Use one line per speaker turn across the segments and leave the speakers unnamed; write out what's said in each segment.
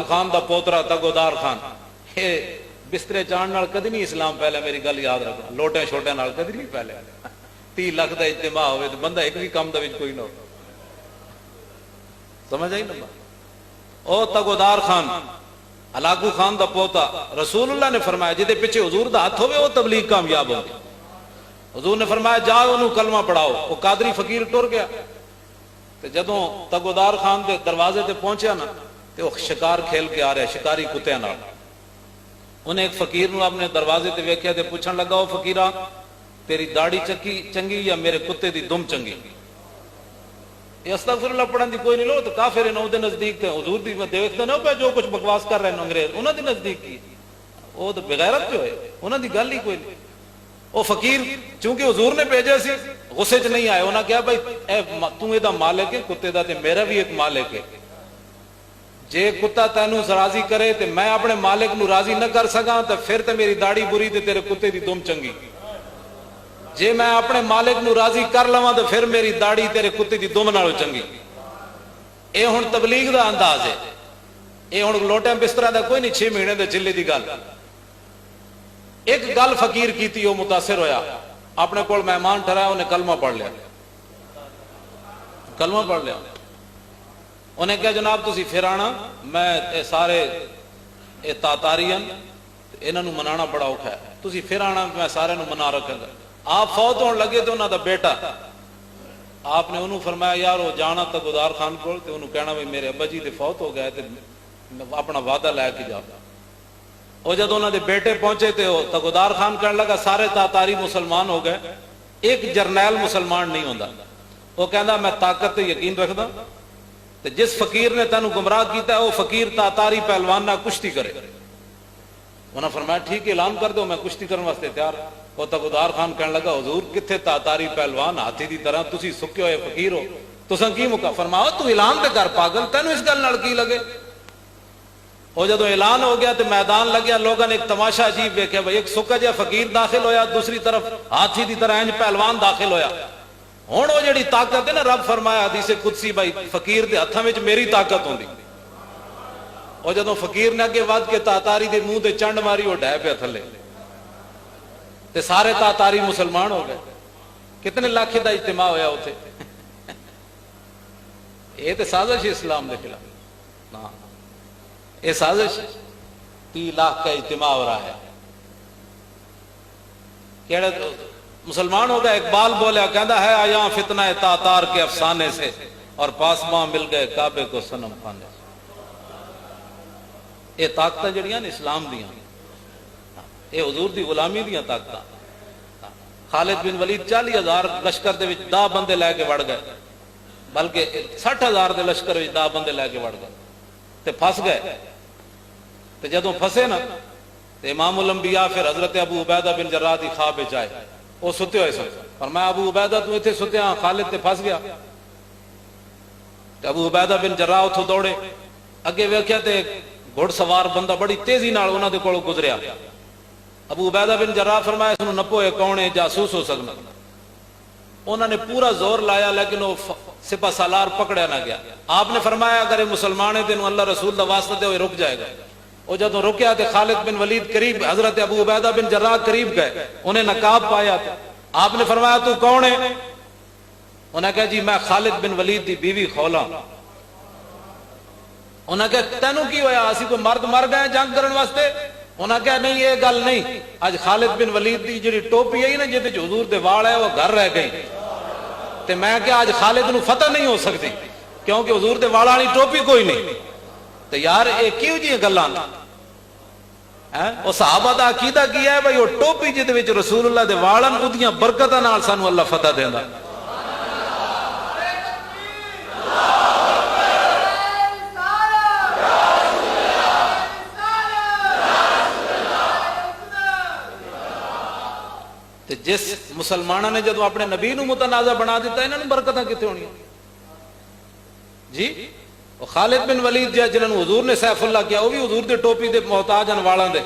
खान दा पोतरा तगोदार खान बिस्तरे चाण नाल कदी नहीं इस्लाम पहले, मेरी गल याद रखना, लोटे छोटे नाल कदी नहीं पहले। 30 लाख का इज्तिमा होवे तो बंदा एक भी काम दे विच कोई ना हो, समझ आई ना। ओ तगोदार खान हलाकू खान दा पोता, रसूलुल्लाह ने फरमाया जिदे पिछे हुजूर दा हाथ होवे वो तबलीग कामयाब होगी। हुजूर ने फरमाया जाओ उन्हें कलमा पढ़ाओ। वो कादरी फकीर टुर गया ते जदों तगोदार खान दे दरवाजे ते पहुंचा ना ते वो शिकार खेल के आ रहा, शिकारी कुत्तियां नाल। उन्हें एक फकीर नूं अपने दरवाजे ते वेख्या ते पुछण लगा, ओ फकीरा तेरी दाढ़ी चंगी या मेरे कुत्ते दी दुम चंगी? अस्तगफिरुल्लाह पढ़न दी कोई नहीं लो तो काफिर है ना, उहदे नजदीक ते हुजूर दी देखदे ना पे जो कुछ बकवास कर रहे हैं अंग्रेज, उन्हां दे नजदीक की वो तो बेगैरत जो है, उन्हां दी गल ही कोई नहीं। वो फकीर चूंकि हुजूर ने भेजे सी गुस्से च नहीं आए, उन्हें कहा भाई तू एदा मालिक है कुत्ते दा ते मेरा भी एक मालिक है, जे कुत्ता तेनू राजी करे ते मैं अपने मालिक नू राजी न कर सका तो फिर ते मेरी दाढ़ी बुरी ते तेरे कुत्ते दी दुम चंगी, जे मैं अपने मालिक नू राजी कर लवां तो फिर मेरी दाढ़ी तेरे कुत्ते दी दुम नालों चंगी। ये हुण तबलीग दा अंदाज है, ये हुण लोटे बिस्तरा दा कोई नहीं, 6 महीने दे चिल्ले दी गल। एक गल फकीर की थी, वो मुतासिर होया, अपने कोल मेहमान ठहराया, उन्हें कलमा पढ़ लिया, कलमा पढ़ लिया। उन्हें कहा जनाब तुसी फिर आना, मैं सारे ये तातारियन इन्हां नूं मनाना बड़ा औखा है, तुसी फिर आना, मैं सारे नूं मना रखांगा। आप फौत होने लगे तो उन्हां दा बेटा, आपने उन्होंने फरमाया यार वो जाना तगोदार खान कोल ते उन्होंने कहना भाई मेरे अब्बा जी दे फौत हो गए ते अपना वादा लैके जा। और जब उन्होंने बेटे पहुंचे तो तगोदार खान कहने लगा सारे तातारी मुसलमान हो गए, एक जरनैल मुसलमान नहीं होता। वो कहना मैं ताकत ते यकीन रखदा ते जिस फकीर ने तेनू गुमराह किया वो फकीर तातारी पहलवान ना कुश्ती करे। उन्हें फरमाया ठीक है ऐलान कर दो, मैं कुश्ती करने वास्ते तैयार। वो तगोदार खान कहने लगा हुजूर किथे तातारी पहलवान हाथी की तरह, तुसी सुके हुए फकीर हो, तुसां की मुका? फरमाओ तू ऐलान ते कर पागल, तेनू इस गल नाल की लगे। और जदों ऐलान हो गया तो मैदान लग गया, लोगों ने एक तमाशा अजीब वेख्या, भाई एक सुक्का जिहा फकीर दाखिल होया, दूसरी तरफ हाथी की तरह इंज पहलवान दाखिल होया। हुण वो जिहड़ी ताकत है ना, रब फरमाया हदीसे कुदसी भाई फकीर के हत्थां विच मेरी ताकत होंदी। और जदों फकीर ने अगे वध के तातारी के मुंह ते चंड मारी, वो डै पिया थले ते सारे तातारी मुसलमान हो गए। कितने लाख का इज्तिमा होया उथे। ये तो साजिश इस्लाम के खिलाफ ना, ये साजिश। 30 लाख का इज्तिमा हो रहा है, केड़े मुसलमान हो गए। इकबाल बोला, कहता है आया फितना है तातार के अफसाने से और पासमां मिल गए काबे को सनम खाने से। ये ताकत जड़ियां इस्लाम दियां, ये हुजूर दी गुलामी दियां ताकत। खालिद बिन वलीद 40,000 लश्कर दे विच 10 बंदे लैके वड़ गए, बल्कि 60,000 के लश्कर विच 10 बंदे लैके वड़ गए ते फस गए। तो जदों फसे ना तो इमामुल अंबिया फिर हजरत अबू उबैदा बिन जर्राह दी ख्वाब विच आए, वो सुते हुए सन। पर मैं अबू उबैदा तू इत्थे सुत्या, खालिद ते फस गया। अबू उबैदा बिन जर्राह उथों दौड़े, अगे वेख्या ते घुड़सवार बंदा बड़ी तेजी नाल उन्हां दे कोलों गुजरिया। अबू उबैदा बिन जर्राह फरमाया इसनूं नपो, ये कौन है, जासूस हो सकदा। उन्होंने पूरा जोर लाया लेकिन वो सिपा सालार पकड़ा ना गया। आपने फरमाया अगर ये मुसलमान है तो अल्लाह रसूल दा वास्ता दे, रुक जाएगा। और जब रुकया तो खालिद बिन वलीद करीब, हजरत अबू उबैदा बिन जर्राह करीब गए, उन्हें नकाब पाया। आपने फरमाया तू कौन है? उन्हें कहा जी मैं खालिद बिन वलीद की बीवी खौला। उन्हें कहा तेनू की होया, असी कोई मर्द मर गए जंग करने वास्ते? उन्हें कहा नहीं ये गल नहीं, अज खालिद बिन वलीद की जी टोपी है ना जिहदे हुजूर दे वाल है वो घर रह गई, ते मैं क्या अज खालिद नूं फतह नहीं हो सकती क्योंकि हुजूर दे वाल वाली टोपी कोई नहीं। तो यार ये किहो जी गल्लां हैं? वो सहाबा दा अकीदा की है भाई वो टोपी जिहदे विच रसूलुल्लाह दे वालन उहदियां बरकतां नाल सानू अल्लाह फतह देंदा। जिस मुसलमाना ने जो अपने नबी नूं मुतनाज़ा बना दिता, इन्हां नूं बरकतां कित्थे होणियां जी? और खालिद बिन वलीद जिन्हां हुजूर ने सैफुल्लाह किया, वो भी हुजूर दे टोपी दे मोहताज हन वालां दे,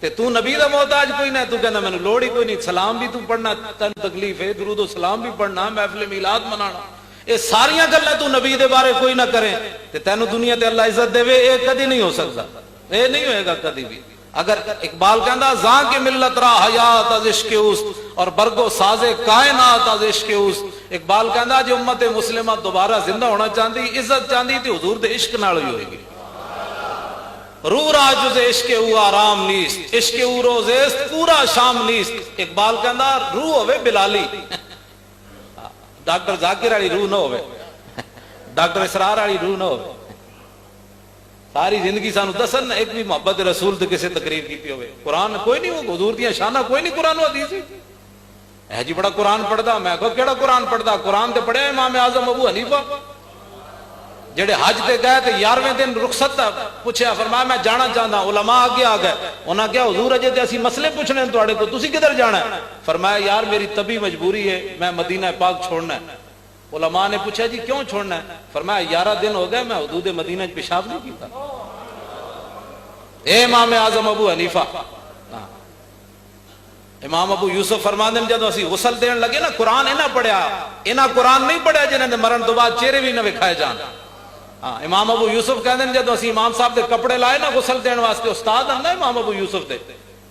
ते तू नबी दा मोहताज कोई ना। तू कहना मैनूं लोड़ ही कोई नहीं, सलाम भी तू पढ़ना, तैनूं तकलीफ है, दुरूद और सलाम भी पढ़ना, महफिल मिलाद मनाना, ये सारियां गल्लां तू नबी दे बारे कोई ना करे ते तैनू दुनिया ते अल्लाह इज्जत देवे, ये कदी नहीं हो सकता, ये नहीं होएगा कदी भी। अगर इकबाल कहता जा के मिल्लत रा हयात अज इश्क़े उस और बरगो साजे कायनात अज इश्क़े उस, इकबाल कहता जो उम्मत मुस्लिमा दोबारा जिंदा होना चाहती, इज्जत चाहती तो हुजूर दे इश्क नाल ही होएगी। रूह राज इश्क़े ऊ आराम नीस्त, इश्क़े ऊ रोज़ेस्त पूरा शाम नीस्त। इकबाल कहता रूह होवे बिलाली, डॉक्टर जाकिर वाली रूह ना होवे, डॉक्टर इसरार वाली रूह ना होवे। सारी जिंदगी सानू दसन एक भी मोहब्बत रसूल ते किसे तकरीर की होवे। कुरान कोई नहीं, वो हुजूर दी शाना कोई नहीं, कुरान हदीस है जी बड़ा कुरान पढ़दा। मैं कहो केड़ा कुरान पढ़दा? कुरान ते पढ़िया इमाम आजम अबू हनीफा, जेड़े हज ते गए ते 11वें दिन रुखसत पूछया, फरमाया मैं जाना चाहता। उलमा आगे आ गए, उन्हें क्या हुजूर अजे ते असीं मसले पूछने तुहाडे को, तुसीं किधर जाना है? फरमाया यार मेरी तबी मजबूरी है, मैं मदीना पाक छोड़ना है। उलमा ने पूछा जी क्यों छोड़ना है? फरमाया 11 दिन हो गए मैं हुदूद मदीना पेशाब नहीं किया। ए इमाम आजम अबू हनीफा, इमाम अबू यूसुफ फरमाते हैं जदों असीं गुसल देन लगे ना, कुरान इन्हां पढ़िया, इन्हां कुरान नहीं पढ़िया जिन्हां दे मरण तो बाद चेहरे भी ना विखाए जान। हाँ, इमाम अबू यूसुफ कहते हैं जदों असीं इमाम साहब दे कपड़े लाए ना गुसल देन वास्ते, उस्ताद आंदा इमाम अबू यूसुफ दे,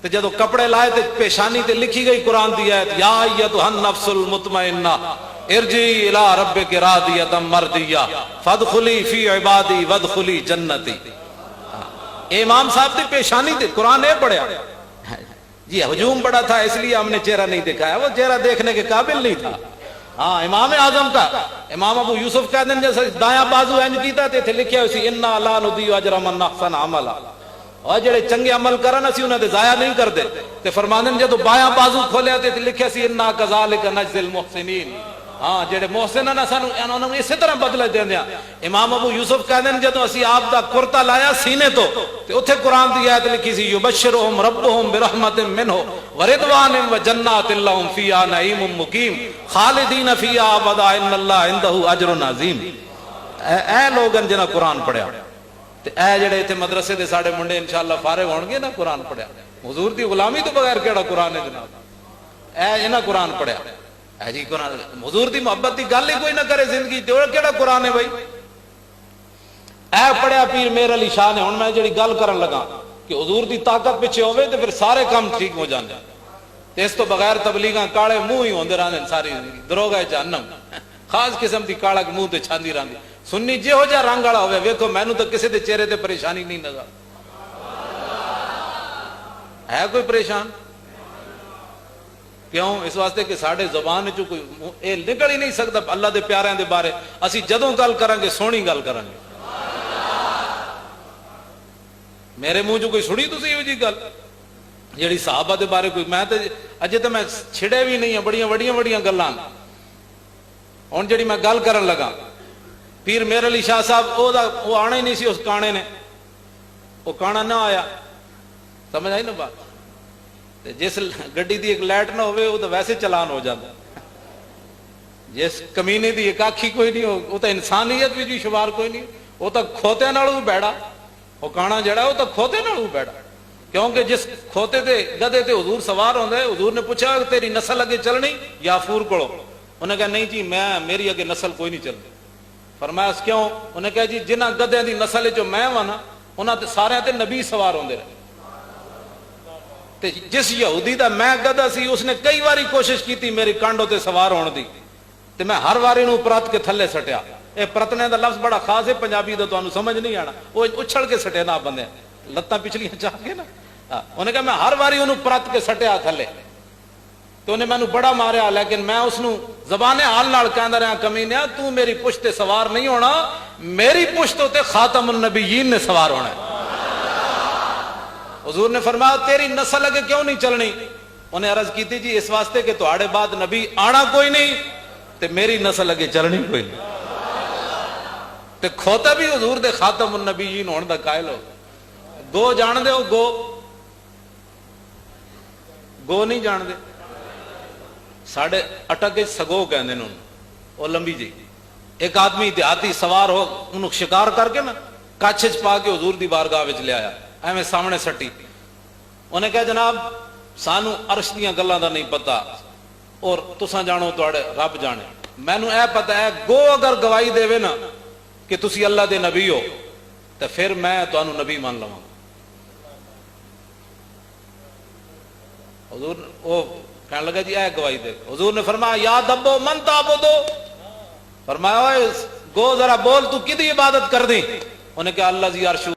ते जदों कपड़े लाए ते पेशानी ते लिखी गई कुरान दी आयत, या अय्युहन नफ्सुल मुतमइन्ना इरजी इला रब्बिक रादियतम मर्दिया फदखुली फी इबादी वदखुली जन्नती। इमाम साहब की पेशानी थे कुरान ये पढ़ा जी। हजूम बड़ा था इसलिए हमने चेहरा नहीं दिखाया, वो चेहरा देखने के काबिल नहीं था। हाँ, इमाम आजम का इमाम अबू यूसुफ कह दें जैसे दाया बाजू इंज कीता ते लिखिया हुई सी इन्ना ला नुदी अजरा मन अहसन अमला, और जेड़े चंगे अमल करन असीं उन्हां दे जाया नहीं करदे। ते फरमांदे जदों बाया बाजू खोलिया ते लिखिया सी इन्ना कज़ालिका नजज़िल मुहसिनीन, हाँ जेड़े मोहसिन ना सानू उन्होंने इसी तरह बदले देंदे। इमाम अबू यूसुफ कहते हैं जदों असीं आप दा कुर्ता लाया सीने तो ते उत्थे कुरान दी आयत लिखी सी युबश्शिरुहुम रब्बुहुम बिरहमतिन मिन्हु व रिदवानिन व जन्नातिन लहुम फीहा नईमुम मुकीम खालिदीन फीहा अबदा इन्नल्लाह इंदहु अजरुन अजीम। ए लोगन जिन्हां कुरान पढ़िया ते ए जेड़े इत्थे मदरसे दे साडे मुंडे इंशाअल्लाह फारिग होणगे ना कुरान पढ़िया, हुजूर दी गुलामी तो बगैर केड़ा कुरान है जनाब? ए इन्हां कुरान पढ़िया है जी। कुरान हुजूर दी मोहब्बत की गल ही कोई ना करे जिंदगी ते केड़ा कुरान है भाई? ए पढ़िया पीर मेर अली शाह ने। हुण मैं जेड़ी गल करन लगा कि हुजूर दी ताकत पिछे होवे ते फिर सारे काम ठीक हो जांदे, ते इस तो बगैर तबलीगां काले मुंह ही होंदे रहंदे सारी जिंदगी, दरोगा जहन्नम खास किस्म दी काला मुंह ते छांदी रहंदी। सुन्नी जिहो जिहा रंग वाला होवे, वेखो मैनू तो किसी दे चेहरे ते परेशानी नहीं नजर है कोई परेशान। क्यों? इस वास्ते कि साढ़े जबान चो कोई ये निकल ही नहीं सकता अल्लाह के प्यारिਆਂ के बारे। असी जदों गल करांगे सोहनी गल करांगे। मेरे मुंह चो कोई सुनी तुसीं इहो जी गल जिहड़ी सहाबा के बारे कोई? मैं तो अजे तो मैं छिड़े भी नहीं है, बड़ियां बड़ियां बड़ियां गल्लां। हुण जिहड़ी मैं गल करन लगा पीर मेर अली शाह साहब वो आना ही नहीं सी, उस काणे ने वो काणा ना आया, समझ आई ना बात? जिस गड्डी की एक लाइट ना होवे वो तो वैसे चलान हो जाता, जिस कमीने की एक आखी कोई नहीं हो वो तो इंसानियत भी जी शुमार कोई नहीं, वो तो खोते नाल भी बैड़ा, वो काना जड़ा वो तो खोते नाल भी बैड़ा। क्योंकि जिस खोते ते गधे ते हुजूर सवार होंदे, हुजूर ने पूछा तेरी नस्ल अगे चलनी याफूर कोलो? उन्हें कहा नहीं जी मैं मेरी अगे नस्ल कोई नहीं चलती। फरमाया क्यों? उन्हें कहा जी जिन्हां गधे की नस्ल जो मैं वा ना उन्होंने सारे ते नबी सवार होंदे रहे, जिस यहूदी दा मैं गधा सी उसने कई बारी कोशिश की मेरी कांडो ते सवार होने दी, ते मैं हर बारी नूं परत के थले सटिया। ये परतने का लफ्ज बड़ा खास है पंजाबी दा, तुहानूं समझ नहीं आना। वो उछल के सटे ना बंदे लत्तां पिछलियां चाह के ना। उन्हें कहा मैं हर बारी उन्होंने परत के सटिया थले, तो उन्हें मैनू बड़ा मारिया, लेकिन मैं उसनूं ज़बाने हाल नाल कहंदा रहा कमीनिया तू मेरी पुश्त ते सवार नहीं होना, मेरी पुश्त ते खातमुन नबीयीन ने सवार होना है। हुजूर ने फरमाया तेरी नस्ल अगे क्यों नहीं चलनी? उन्हें अर्ज की जी इस वास्ते कि तुहाडे बाद नबी आना कोई नहीं ते मेरी नस्ल अगे चलनी कोई नहीं। ते खोता भी हुजूर दे खातमुन नबीयीन होने दा कायल हो। गो जान दे हो? गो नहीं जान दे? साढ़े अटक सगो कहते हैं वो लंबी जी। एक आदमी देहाती सवार हो उन्होंने शिकार करके ना कच्छ च पा के हुजूर दी बारगाह विच ले आया, एवें सामने सट्टी। उन्हें कहा जनाब सानू अर्श दीयां गल्लां दा नहीं पता और तुसां जानो तुहाडे रब जाने। मैनू ए पता है गो अगर गवाही देवे ना कि तुसी अल्लाह दे नबी हो तो फिर मैं तुहानू नबी मान लवां। हुजूर वो कहने लगा जी ए गवाही दे। हुजूर ने फरमाया या दब्बो मन ताबुदो, फरमाया ओए गो जरा बोल तू किदी इबादत कर दी। उन्हें कहा अल्लाह जी अर्श